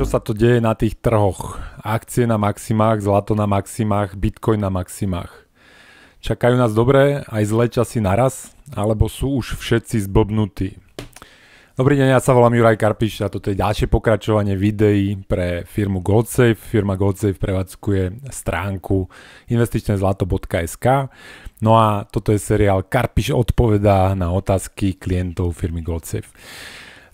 sa to deje na tých trhoch? Akcie na maximách, zlato na maximách, bitcoin na maximách. Čakajú nás dobré aj zlé časy naraz, alebo sú už všetci zblbnutí? Dobrý deň, ja sa volám Juraj Karpiš a toto je ďalšie pokračovanie videí pre firmu Goldsafe. Firma Goldsafe prevádzkuje stránku investičnezlato.sk. No a toto je seriál Karpiš odpovedá na otázky klientov firmy Goldsafe.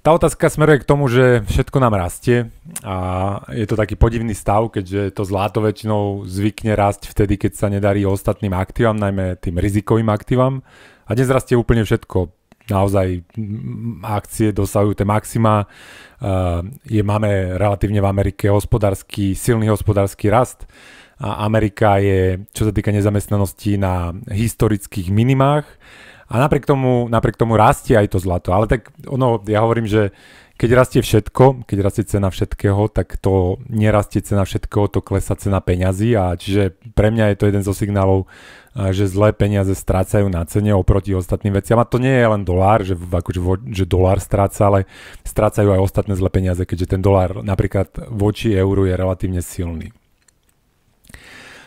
Tá otázka smeruje k tomu, že všetko nám rastie a je to taký podivný stav, keďže to zlato väčšinou zvykne rásť vtedy, keď sa nedarí ostatným aktívam, najmä tým rizikovým aktívam. A dnes rastie úplne všetko. Naozaj akcie dosahujú tie maxima. Máme relatívne v Amerike silný hospodársky rast. A Amerika je, čo sa týka nezamestnanosti, na historických minimách. A napriek tomu rastie aj to zlato. Ale tak ja hovorím, že keď rastie všetko, keď rastie cena všetkého, tak to nerastie cena všetkého, to klesá cena peňazí. A čiže pre mňa je to jeden zo signálov, že zlé peniaze strácajú na cene oproti ostatným veciam. A to nie je len dolár, že dolár stráca, ale strácajú aj ostatné zlé peniaze, keďže ten dolár napríklad voči euru je relatívne silný.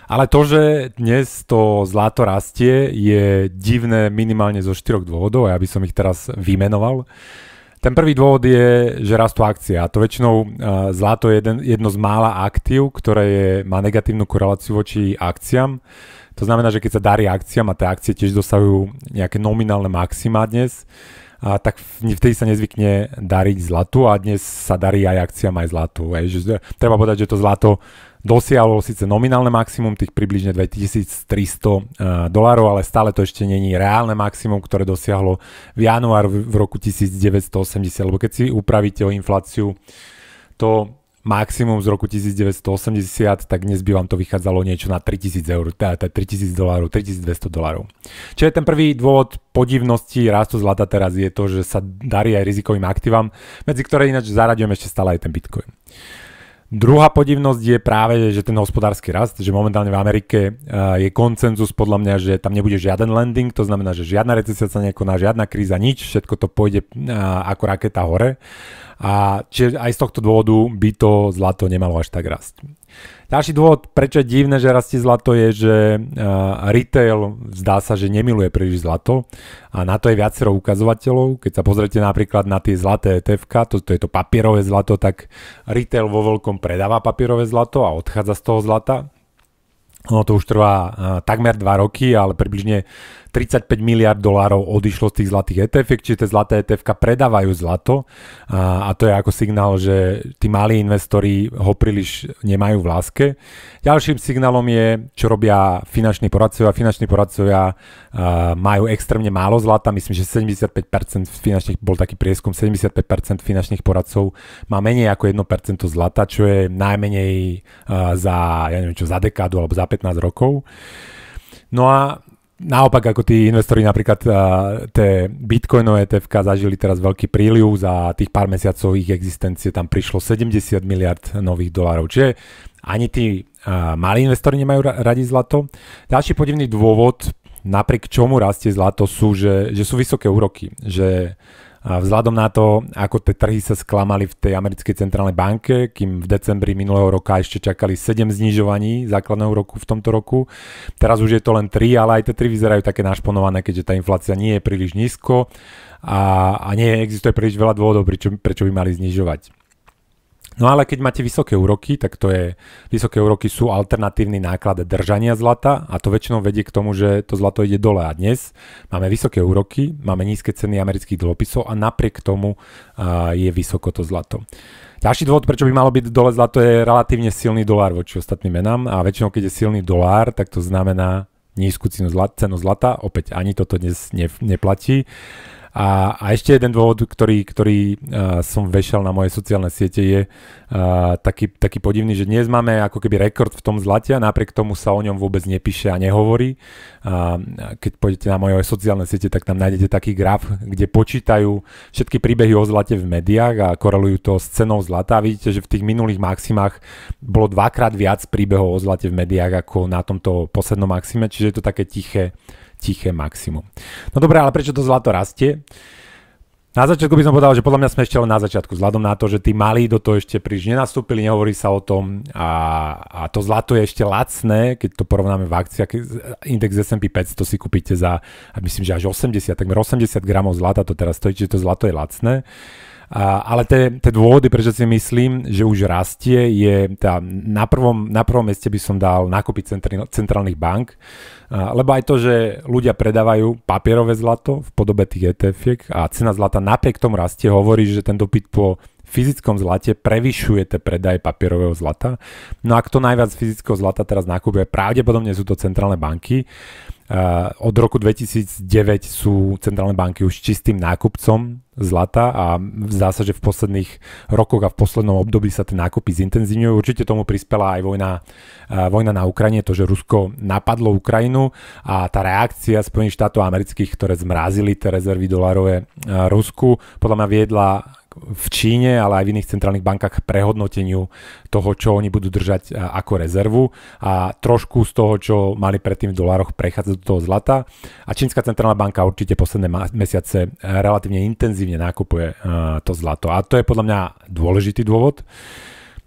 Ale to, že dnes to zlato rastie, je divné minimálne zo 4 dôvodov a ja by som ich teraz vymenoval. Ten prvý dôvod je, že rastú akcie a to väčšinou zlato je jedno z mála aktív, ktoré má negatívnu koreláciu voči akciám. To znamená, že keď sa darí akciám a tie akcie tiež dosahujú nejaké nominálne maxima dnes, tak vtedy sa nezvykne dariť zlatu a dnes sa darí aj akciám aj zlatu. Treba povedať, že to zlato dosiahlo síce nominálne maximum tých približne $2300, ale stále to ešte není reálne maximum, ktoré dosiahlo v januári v roku 1980, lebo keď si upravíte o infláciu to maximum z roku 1980, tak dnes by vám to vychádzalo niečo na $3000, $3200. Čiže ten prvý dôvod podivnosti rastu zlata teraz je to, že sa darí aj rizikovým aktívam, medzi ktoré ináč zaraďujem ešte stále aj ten Bitcoin. Druhá podivnosť je práve, že ten hospodársky rast, že momentálne v Amerike je konsenzus podľa mňa, že tam nebude žiaden landing, to znamená, že žiadna recesia sa nekoná, žiadna kríza, nič, všetko to pôjde ako raketa hore. A čiže aj z tohto dôvodu by to zlato nemalo až tak rásť. Ďalší dôvod, prečo je divné, že rastie zlato, je, že retail zdá sa, že nemiluje príliš zlato a na to je viacero ukazovateľov. Keď sa pozriete napríklad na tie zlaté ETF, to je to papierové zlato, tak retail vo veľkom predáva papierové zlato a odchádza z toho zlata. Ono to už trvá takmer 2 roky, ale približne $35 miliard odišlo z tých zlatých ETF, čiže tie zlaté ETF predávajú zlato a to je ako signál, že tí malí investori ho príliš nemajú v láske. Ďalším signálom je, čo robia finanční poradcovia. Finanční poradcovia majú extrémne málo zlata, myslím, že 75% bol taký prieskum, 75% finančných poradcov má menej ako 1% zlata, čo je najmenej za dekádu alebo za 15 rokov. No a naopak, ako tí investori napríklad tie bitcoinové ETF zažili teraz veľký príliv, za tých pár mesiacov ich existencie tam prišlo $70 miliard nových dolárov. Čiže ani tí malí investori nemajú radi zlato. Ďalší podivný dôvod, napriek čomu rastie zlato, že sú vysoké úroky. Že vzhľadom na to, ako tie trhy sa sklamali v tej americkej centrálnej banke, kým v decembri minulého roka ešte čakali 7 znižovaní základného roku v tomto roku. Teraz už je to len 3, ale aj tie 3 vyzerajú také našponované, keďže tá inflácia nie je príliš nízko a nie existuje príliš veľa dôvodov, prečo by mali znižovať. No ale keď máte vysoké úroky, tak vysoké úroky sú alternatívny náklad držania zlata a to väčšinou vedie k tomu, že to zlato ide dole. A dnes máme vysoké úroky, máme nízke ceny amerických dlhopisov a napriek tomu je vysoko to zlato. Ďalší dôvod, prečo by malo byť dole zlato, je relatívne silný dolár voči ostatným menám a väčšinou keď je silný dolár, tak to znamená nízku cenu zlata. Opäť ani toto dnes neplatí. A ešte jeden dôvod, ktorý som vešal na moje sociálne siete, je taký podivný, že dnes máme ako keby rekord v tom zlate a napriek tomu sa o ňom vôbec nepíše a nehovorí. Keď pôjdete na moje sociálne siete, tak tam nájdete taký graf, kde počítajú všetky príbehy o zlate v médiách a korelujú to s cenou zlata. A vidíte, že v tých minulých maximách bolo 2-krát viac príbehov o zlate v médiách ako na tomto poslednom maxime, čiže je to také tiché maximum. No dobré, ale prečo to zlato rastie? Na začiatku by som povedal, že podľa mňa sme ešte len na začiatku, vzhľadom na to, že tí malí do toho ešte príliš nenastúpili, nehovorí sa o tom a to zlato je ešte lacné, keď to porovnáme v akciách. Index S&P 500 si kúpite za, myslím, že až 80, takmer 80 gramov zlata to teraz stojí, čiže to zlato je lacné. Ale tie dôvody, prečo si myslím, že už rastie, je na prvom mieste by som dal nákupy centrálnych bank, lebo aj to, že ľudia predávajú papierové zlato v podobe tých ETF-iek a cena zlata napriek tomu rastie, hovorí, že ten dopyt po fyzickom zlate prevyšuje tie predaje papierového zlata. No a kto najviac fyzického zlata teraz nakupuje, pravdepodobne sú to centrálne banky. Od roku 2009 sú centrálne banky už čistým nákupcom zlata a zdá sa, že v posledných rokoch a v poslednom období sa tie nákupy zintenzívňujú. Určite tomu prispela aj vojna na Ukrajine, to, že Rusko napadlo Ukrajinu a tá reakcia Spojených štátov amerických, ktoré zmrazili tie rezervy dolárové Rusku, podľa mňa viedla v Číne, ale aj v iných centrálnych bankách prehodnoteniu toho, čo oni budú držať ako rezervu a trošku z toho, čo mali predtým v dolároch, prechádza do toho zlata. A čínska centrálna banka určite posledné mesiace relatívne intenzívne nákupuje to zlato. A to je podľa mňa dôležitý dôvod.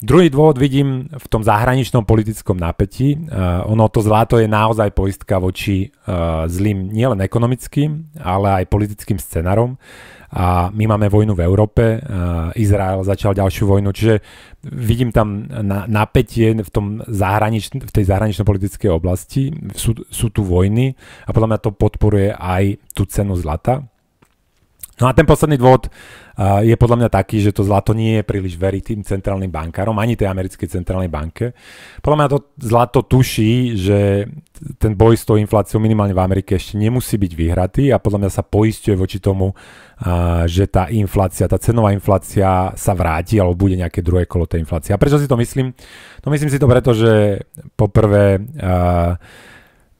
Druhý dôvod vidím v tom zahraničnom politickom napätí. Ono to zlato je naozaj poistka voči zlým nielen ekonomickým, ale aj politickým scenárom. A my máme vojnu v Európe, Izrael začal ďalšiu vojnu, čiže vidím tam napätie v tej zahranično-politickej oblasti, sú tu vojny a podľa mňa to podporuje aj tú cenu zlata. No a ten posledný dôvod je podľa mňa taký, že to zlato nie je príliš veriť tým centrálnym bankárom, ani tej americkej centrálnej banke. Podľa mňa to zlato tuší, že ten boj s tou infláciou minimálne v Amerike ešte nemusí byť vyhratý a podľa mňa sa poisťuje voči tomu, že tá inflácia, tá cenová inflácia sa vráti alebo bude nejaké druhé kolo tej inflácie. A prečo si to myslím? No myslím si to preto, že poprvé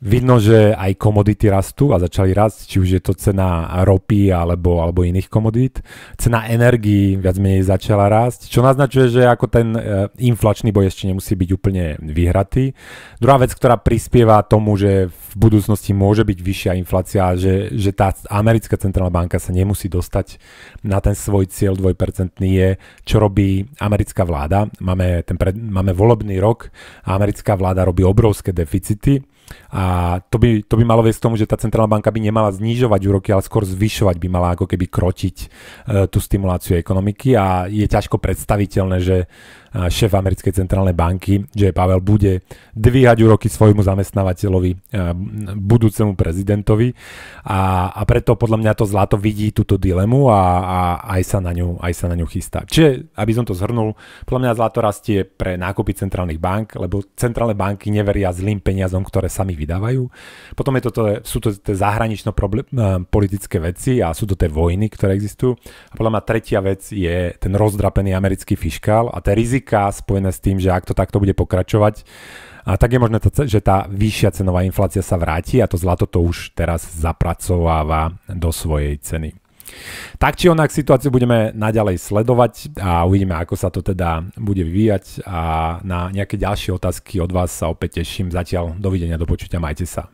vidno, že aj komodity rastú a začali rásť, či už je to cena ropy alebo iných komodít. Cena energií viac menej začala rásť, čo naznačuje, že ako ten inflačný boj ešte nemusí byť úplne vyhratý. Druhá vec, ktorá prispieva tomu, že v budúcnosti môže byť vyššia inflácia, že tá americká centrálna banka sa nemusí dostať na ten svoj cieľ 2%, je, čo robí americká vláda. Máme volebný rok a americká vláda robí obrovské deficity. A to by malo viesť k tomu, že tá centrálna banka by nemala znižovať úroky, ale skôr zvyšovať, by mala ako keby krotiť tú stimuláciu ekonomiky a je ťažko predstaviteľné, že šéf americkej centrálnej banky, J. Powell, bude dvíhať úroky svojmu zamestnávateľovi, budúcemu prezidentovi a preto podľa mňa to zlato vidí túto dilemu a aj sa na ňu chystá. Čiže, aby som to zhrnul, podľa mňa zlato rastie pre nákupy centrálnych bank, lebo centrálne banky neveria zlým peniazom, ktoré sami vydávajú. Potom sú to tie zahranično-politické veci a sú to tie vojny, ktoré existujú. A podľa mňa tretia vec je ten rozdrapený americký fiškál a tie rizika spojené s tým, že ak to takto bude pokračovať, tak je možné, že tá vyššia cenová inflácia sa vráti a to zlato to už teraz zapracováva do svojej ceny. Tak či onak situáciu budeme naďalej sledovať a uvidíme, ako sa to teda bude vyvíjať a na nejaké ďalšie otázky od vás sa opäť teším. Zatiaľ dovidenia, do počutia, majte sa.